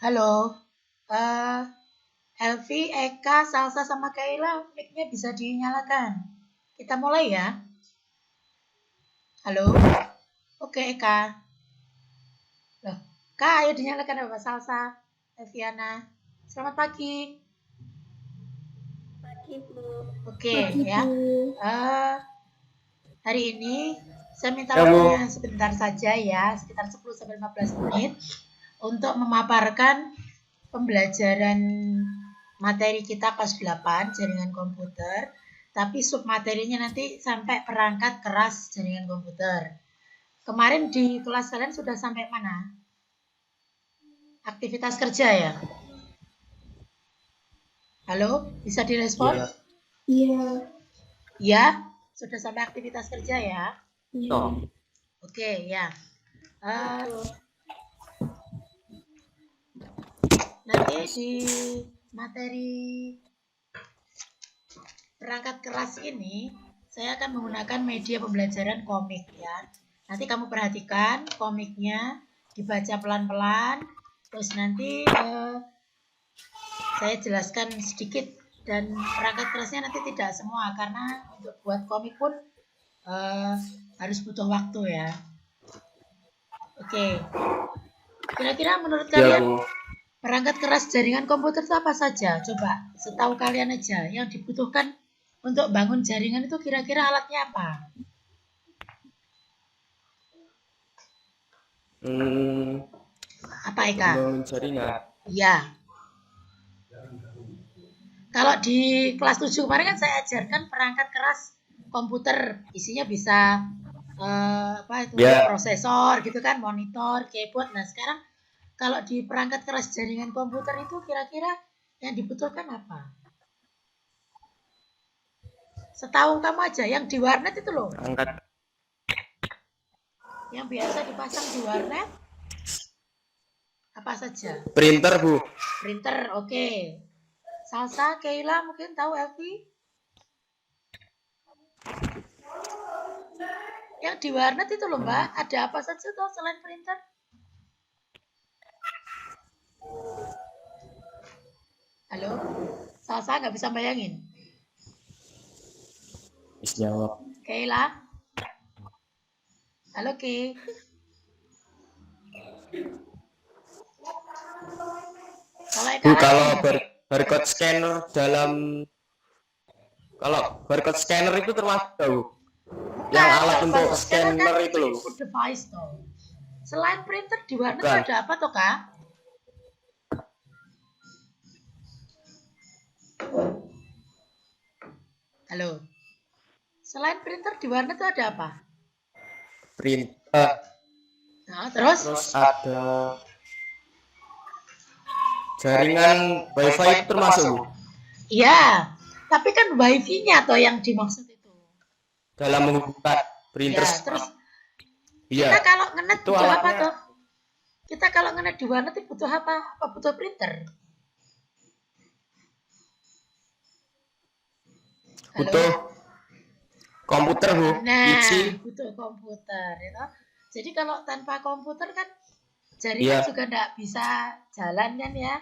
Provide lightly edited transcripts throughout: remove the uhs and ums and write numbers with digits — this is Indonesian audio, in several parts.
Halo, eh Elvi, Eka, Salsa sama Kaila, mic-nya bisa dinyalakan. Kita mulai ya. Halo, oke Eka. Loh, Kak, ayo dinyalakan apa Salsa, Elviana. Selamat pagi. Pagi, Bu. Oke Pagi, ya. Bu. Hari ini saya minta Ya, Bu. waktunya sebentar saja ya, sekitar 10-15 menit untuk memaparkan pembelajaran materi kita kelas 8 jaringan komputer, tapi submaterinya nanti sampai perangkat keras jaringan komputer. Kemarin di kelas kalian sudah sampai mana? Aktivitas kerja ya? Halo, bisa direspon? Iya. Iya. Ya, sudah sampai aktivitas kerja ya? Iya. Oke, ya. Eh, nanti di materi perangkat keras ini saya akan menggunakan media pembelajaran komik ya. Nanti kamu perhatikan komiknya, dibaca pelan-pelan, terus nanti saya jelaskan sedikit, dan perangkat kerasnya nanti tidak semua karena untuk buat komik pun harus butuh waktu ya. Oke, kira-kira menurut Ya, kalian Bu. perangkat keras jaringan komputer itu apa saja? Coba setahu kalian aja yang dibutuhkan untuk bangun jaringan itu kira-kira alatnya apa? Apa Eka? Membangun jaringan. Ya, kalau di kelas 7 kemarin kan saya ajarkan perangkat keras komputer, isinya bisa apa itu Ya. prosesor gitu kan, monitor, keyboard. Nah sekarang kalau di perangkat keras jaringan komputer itu kira-kira yang dibutuhkan apa? Setahu kamu aja, yang di warnet itu loh, Angkat yang biasa dipasang di warnet apa saja? printer, Bu. Printer, oke. Salsa, Keila mungkin tahu, Elvi? Yang di warnet itu loh Mbak, ada apa saja tuh selain printer? Halo? Salsa nggak bisa bayangin. Bisa jawab. Keila? Halo Ki? Kalau Eka Bu, lagi kalau ya? barcode scanner kalau barcode scanner itu termasuk, Bu. Yang alat Bukan, untuk barcode scanner kan scanner itu loh. input device tuh. Selain printer di warnet tuh Bukan. ada apa tuh Kak? Halo? Selain printer di warnet tuh ada apa? Printer. Nah, terus Ada jaringan wifi itu termasuk, Bu. iya, tapi kan wifi-nya toh yang dimaksud itu. Dalam menghubungkan printer. Ya, terus Iya. kita kalau ngenet Itu butuh apa alatnya. tuh? Kita kalau ngenet di warnet itu butuh apa? Apa butuh printer? Halo? Butuh komputer, Bu. Nah, PC. butuh komputer, ya. Jadi kalau tanpa komputer kan jaringan Iya. juga nggak bisa jalan kan ya.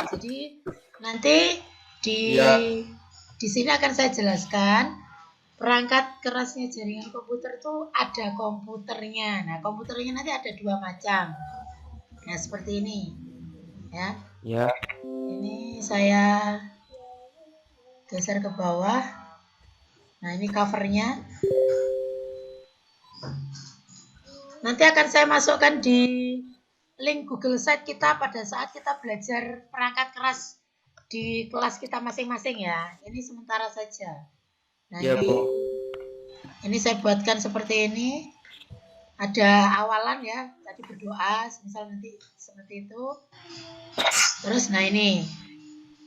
Jadi nanti di Iya. di sini akan saya jelaskan perangkat kerasnya jaringan komputer itu ada komputernya. Nah, komputernya nanti ada dua macam. Nah, seperti ini. Ya. Ya. Ini saya geser ke bawah. Nah, ini covernya. Nanti akan saya masukkan di link Google Site kita pada saat kita belajar perangkat keras di kelas kita masing-masing ya. Ini sementara saja. Nah, Ya, Bu. ini saya buatkan seperti ini. Ada awalan ya, tadi berdoa, misal nanti seperti itu. Terus, nah ini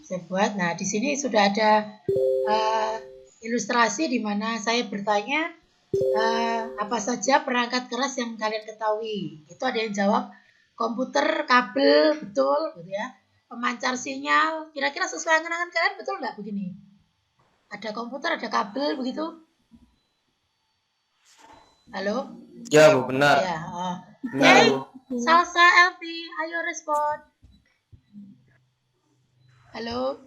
saya buat. Nah, di sini sudah ada ilustrasi di mana saya bertanya apa saja perangkat keras yang kalian ketahui. Itu ada yang jawab komputer, kabel, betul, gitu ya. Pemancar sinyal, kira-kira sesuai angan-angan kalian betul nggak begini? Ada komputer, ada kabel, begitu? Halo? Ya, Bu, benar. Ya, Benar, Hey, Bu. Salsa, Elvi, ayo respon. Halo.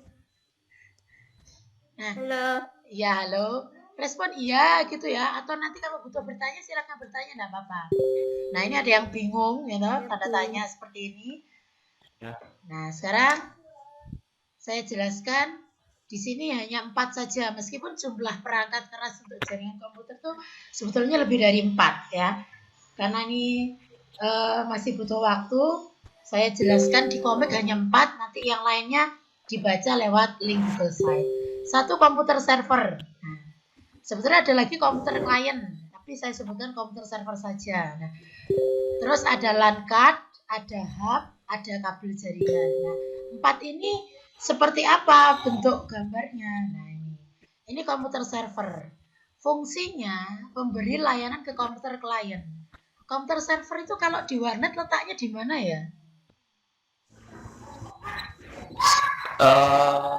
Nah, Halo. ya halo. Respon iya gitu ya. Atau nanti kalau butuh bertanya silakan bertanya, enggak apa-apa. Nah, ini ada yang bingung ya toh, Ya, tanda Bu. tanya seperti ini. Ya. Nah, sekarang saya jelaskan di sini hanya 4 saja, meskipun jumlah perangkat keras untuk jaringan komputer tuh sebetulnya lebih dari 4 ya. Karena ini masih butuh waktu, saya jelaskan di komik hanya 4, nanti yang lainnya dibaca lewat link Google Site. Satu komputer server. Nah, sebetulnya ada lagi komputer klien, tapi saya sebutkan komputer server saja. Nah, terus ada LAN card, ada hub, ada kabel jaringan. Nah, 4 ini seperti apa bentuk gambarnya? Nah, ini komputer server. Fungsinya memberi layanan ke komputer klien. Komputer server itu kalau di warnet letaknya di mana ya?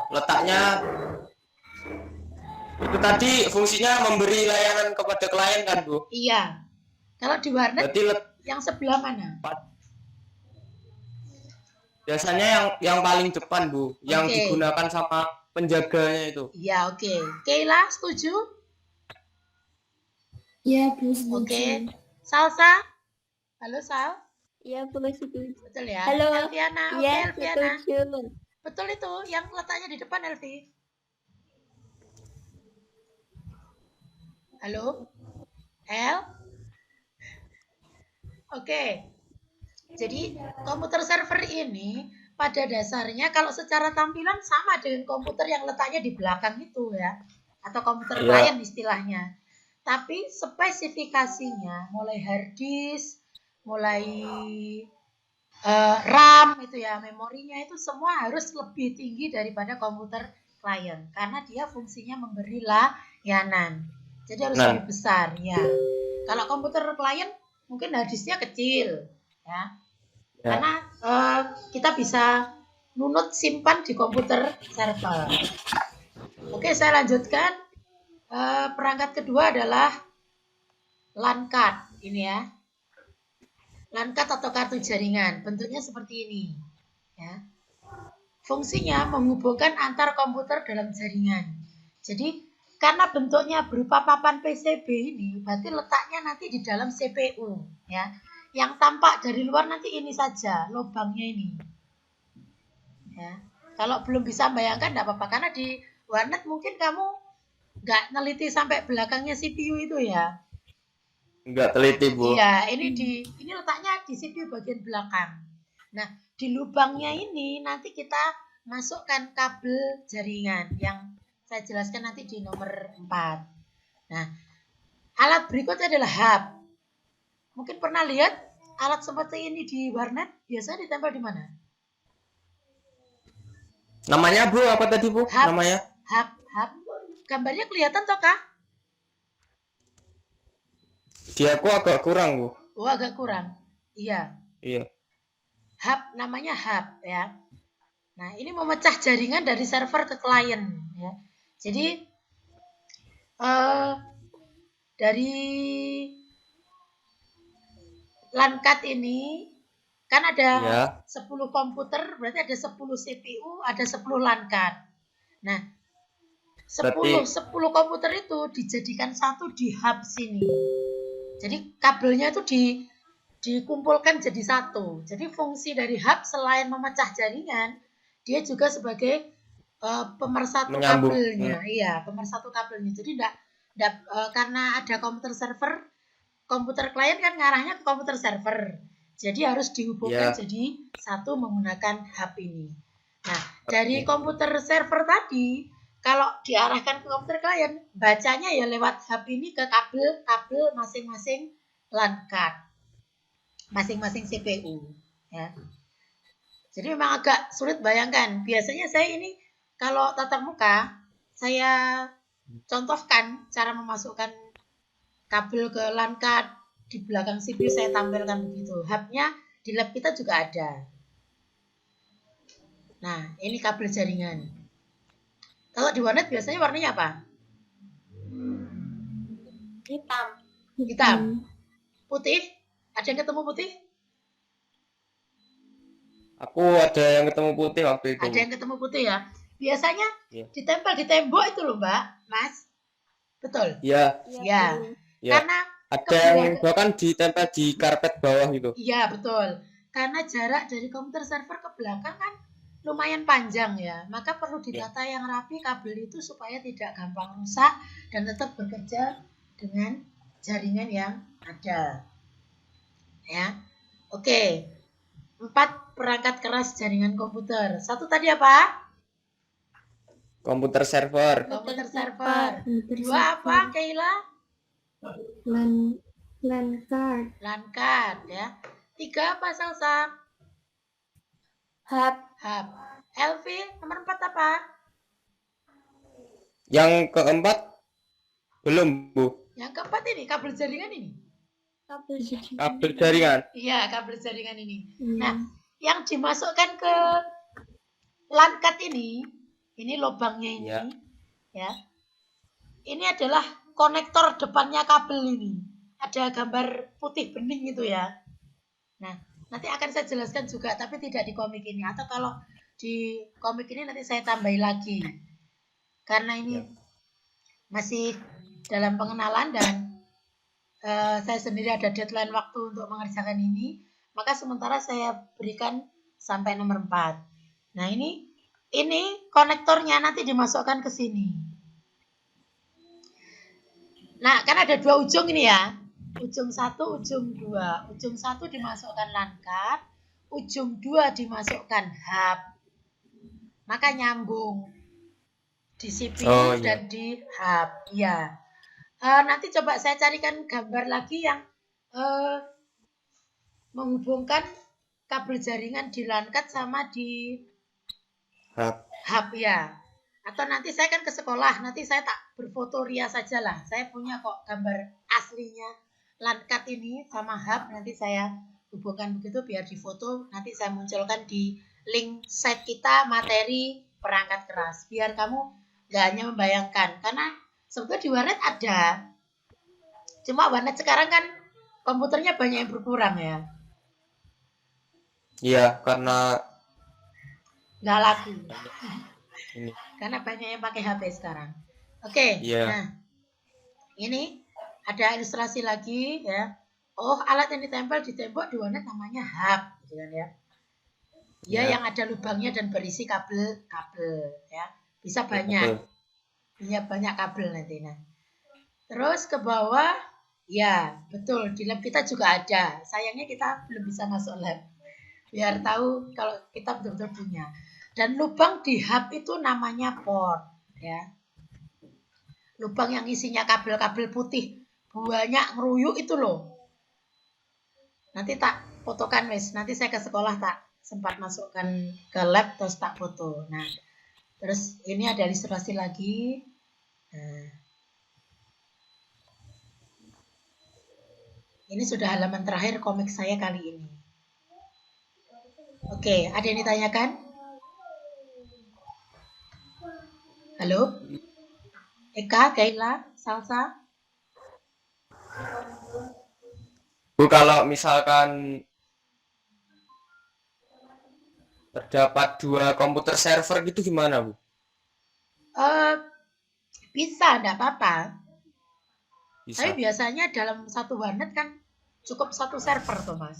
Letaknya itu tadi fungsinya memberi layanan kepada klien kan, Bu? Iya. Kalau di warnet Berarti yang sebelah mana? biasanya yang paling depan, Bu, yang Oke. digunakan sama penjaganya itu. Iya, oke. Keila setuju? Ya, Bu, setuju. Oke. Salsa? Halo Sal? Ya, Bu, setuju. Betul ya? Halo. Elviana, oke Ya, Elviana. setuju. Betul itu, yang letaknya di depan Elvi. Halo? El? Oke. Jadi komputer server ini pada dasarnya kalau secara tampilan sama dengan komputer yang letaknya di belakang itu ya. Atau komputer Iya. klien istilahnya. Tapi spesifikasinya mulai hard disk, mulai RAM itu ya, memorinya itu semua harus lebih tinggi daripada komputer klien karena dia fungsinya memberi layanan. Jadi harus lebih besar ya. Kalau komputer klien mungkin hard disknya kecil ya. Karena kita bisa nunut simpan di komputer server. Oke, saya lanjutkan. Perangkat kedua adalah LAN card ini ya. LAN card atau kartu jaringan, bentuknya seperti ini. Ya. Fungsinya menghubungkan antar komputer dalam jaringan. Jadi karena bentuknya berupa papan PCB ini, berarti letaknya nanti di dalam CPU, ya. Yang tampak dari luar nanti ini saja, lubangnya ini. Ya. Kalau belum bisa bayangkan tidak apa-apa, karena di warnet mungkin kamu nggak neliti sampai belakangnya CPU itu ya. Enggak teliti, Bu. Iya, ini letaknya di CPU bagian belakang. Nah, di lubangnya ini nanti kita masukkan kabel jaringan yang saya jelaskan nanti di nomor 4. Nah, alat berikutnya adalah hub. Mungkin pernah lihat alat seperti ini di warnet, biasanya ditempel di mana? Namanya, Bu, apa tadi, Bu? Hub. Namanya? Hub. Gambarnya kelihatan toh, Kak? Di aku agak kurang, Bu. Oh, agak kurang. Iya. Iya. Hub, namanya hub ya. Nah, ini memecah jaringan dari server ke klien ya. Jadi dari LAN card ini kan ada Ya. 10 komputer, berarti ada 10 CPU, ada 10 LAN card. Nah, 10 komputer itu dijadikan satu di hub sini. Jadi kabelnya itu dikumpulkan jadi satu. Jadi fungsi dari hub selain memecah jaringan, dia juga sebagai pemersatu kabelnya. Iya, pemersatu kabelnya. Jadi enggak karena ada komputer server, komputer klien kan ngarahnya ke komputer server. Jadi harus dihubungkan jadi satu menggunakan hub ini. Nah, dari komputer server tadi kalau diarahkan ke komputer klien, bacanya ya lewat hub ini ke kabel masing-masing LAN card, masing-masing CPU ya. Jadi memang agak sulit bayangkan. Biasanya saya ini kalau tatap muka, saya contohkan cara memasukkan kabel ke LAN card di belakang CPU, saya tampilkan begitu. Hubnya di lab kita juga ada. Nah, ini kabel jaringan. Kalau di warnet biasanya warnanya apa? Hitam. Putih? Ada yang ketemu putih? Aku ada yang ketemu putih waktu itu. Ada yang ketemu putih ya. Biasanya Iya. ditempel di tembok itu loh, Mbak, Mas. Betul. Iya, Ya. betul. iya. Karena Ada yang bahkan ditempel di karpet bawah gitu. iya, betul. Karena jarak dari komputer server ke belakang kan lumayan panjang ya. Maka perlu ditata yang rapi kabel itu supaya tidak gampang rusak dan tetap bekerja dengan jaringan yang ada. Ya. Oke. 4 perangkat keras jaringan komputer. Satu tadi apa? Komputer server. Komputer server. Komputer 2 apa, server. Keila? LAN card. LAN card ya. 3 apa, Salsa? Hub. Hub. Elvi, nomor 4 apa? Yang keempat belum, Bu. Yang keempat ini kabel jaringan ini. Kabel jaringan. Iya, kabel jaringan ini. Hmm. Nah, yang dimasukkan ke LAN card ini lubangnya ini, Ya. ya. Ini adalah konektor depannya kabel ini. Ada gambar putih bening itu ya. Nah, nanti akan saya jelaskan juga, tapi tidak di komik ini. Atau kalau di komik ini nanti saya tambahin lagi. Karena ini masih dalam pengenalan dan saya sendiri ada deadline waktu untuk mengerjakan ini, maka sementara saya berikan sampai nomor 4. Nah, ini konektornya nanti dimasukkan ke sini. Nah, kan ada 2 ujung ini ya. Ujung 1, ujung 2. Ujung 1 dimasukkan LAN card, ujung 2 dimasukkan hub. Maka nyambung di CPU dan di hub. Ya. Nanti coba saya carikan gambar lagi yang menghubungkan kabel jaringan di LAN card sama di hub ya. Atau nanti saya kan ke sekolah, nanti saya tak berfoto ria saja lah. Saya punya kok gambar aslinya LAN card ini sama hub, nanti saya hubungkan begitu biar difoto, nanti saya munculkan di link site kita materi perangkat keras. Biar kamu gak hanya membayangkan, karena sebetulnya di warnet ada. Cuma warnet sekarang kan komputernya banyak yang berkurang ya. Iya, karena nggak laku. ini. Karena banyak yang pakai HP sekarang. Oke. Iya. Nah, ini ada ilustrasi lagi ya. Oh, alat yang ditempel di tembok di warnet namanya hub, gitu kan ya. Ya, yang ada lubangnya dan berisi kabel ya. Bisa banyak. Punya banyak kabel nanti. Nah, terus ke bawah, ya betul, di lab kita juga ada. Sayangnya kita belum bisa masuk lab. Biar tahu kalau kita betul-betul punya. Dan lubang di hub itu namanya port. Ya. Lubang yang isinya kabel-kabel putih. Banyak ngeruyuk itu loh. Nanti tak fotokan wes. Nanti saya ke sekolah tak sempat masukkan ke lab terus tak foto. Nah, terus ini ada ilustrasi lagi. Nah, ini sudah halaman terakhir komik saya kali ini. Oke, ada yang ditanyakan? Halo? Eka, Kaila, Salsa? Bu, kalau misalkan terdapat 2 komputer server gitu gimana, Bu? Bisa, enggak apa-apa. Bisa. Tapi biasanya dalam satu warnet kan cukup 1 server tuh, Mas.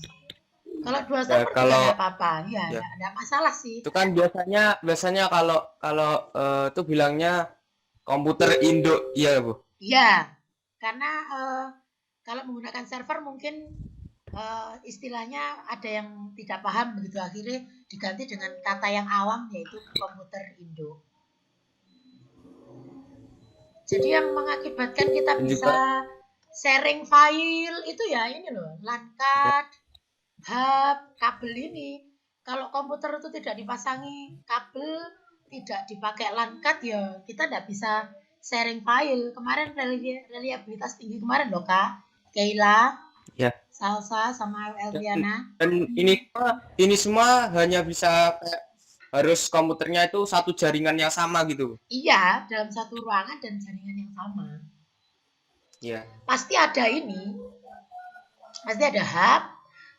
Kalau 2 server kalau juga enggak apa-apa. Ya, enggak masalah sih. Itu kan biasanya kalau itu bilangnya komputer induk, iya, Bu. Iya. Karena kalau menggunakan server mungkin istilahnya ada yang tidak paham begitu, akhirnya diganti dengan kata yang awam yaitu komputer induk. Jadi yang mengakibatkan kita bisa sharing file itu ya ini loh, LAN card, hub, kabel ini. Kalau komputer itu tidak dipasangi kabel, tidak dipakai LAN card ya kita tidak bisa sharing file. Kemarin reliabilitas tinggi kemarin loh Kak, Keila, Ya. Salsa sama Elviana. Dan ini semua hanya bisa harus komputernya itu satu jaringan yang sama gitu. Iya, dalam satu ruangan dan jaringan yang sama. Iya. Pasti ada hub,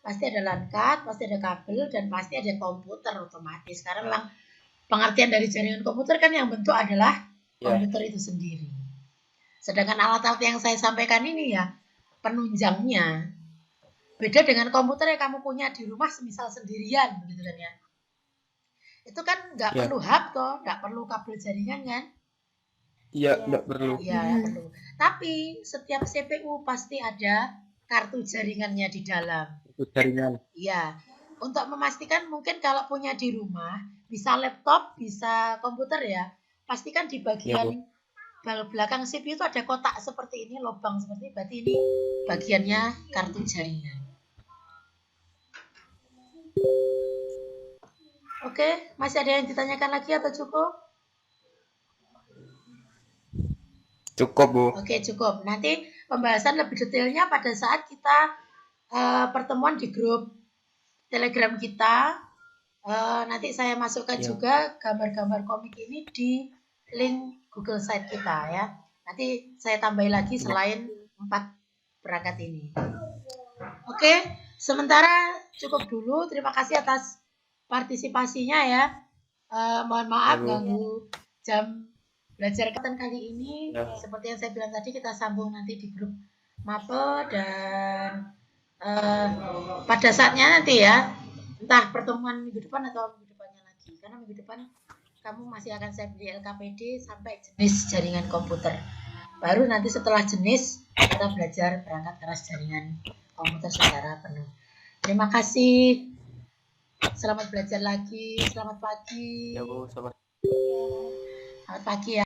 pasti ada LAN card, pasti ada kabel, dan pasti ada komputer otomatis. Karena memang pengertian dari jaringan komputer kan yang bentuk adalah komputer itu sendiri. Sedangkan alat-alat yang saya sampaikan ini ya penunjangnya. Beda dengan komputer yang kamu punya di rumah semisal sendirian begitu kan ya. Itu kan nggak perlu hub toh, nggak perlu kabel jaringan kan? Iya, nggak perlu. Iya, nggak perlu. Tapi setiap CPU pasti ada kartu jaringannya di dalam. Jaringan. Iya. Untuk memastikan mungkin kalau punya di rumah, bisa laptop, bisa komputer ya, pastikan di bagian belakang CPU itu ada kotak seperti ini, lubang seperti ini, berarti ini bagiannya kartu jaringan. Oke, masih ada yang ditanyakan lagi atau cukup? Cukup, Bu. Oke, cukup. Nanti pembahasan lebih detailnya pada saat kita pertemuan di grup Telegram kita. Nanti saya masukkan juga gambar-gambar komik ini di link Google Site kita ya. Nanti saya tambahin lagi selain 4 perangkat ini. Oke, sementara cukup dulu. Terima kasih atas partisipasinya ya. Mohon maaf ganggu jam belajar kesempatan kali ini. Seperti yang saya bilang tadi, kita sambung nanti di grup MAPE dan pada saatnya nanti ya, entah pertemuan minggu depan atau minggu depannya lagi. Karena minggu depan kamu masih akan saya beri LKPD sampai jenis jaringan komputer. Baru nanti setelah jenis kita belajar perangkat keras jaringan komputer secara penuh. Terima kasih. Selamat belajar lagi. Selamat pagi. Ya, Bu. Selamat Selamat pagi ya.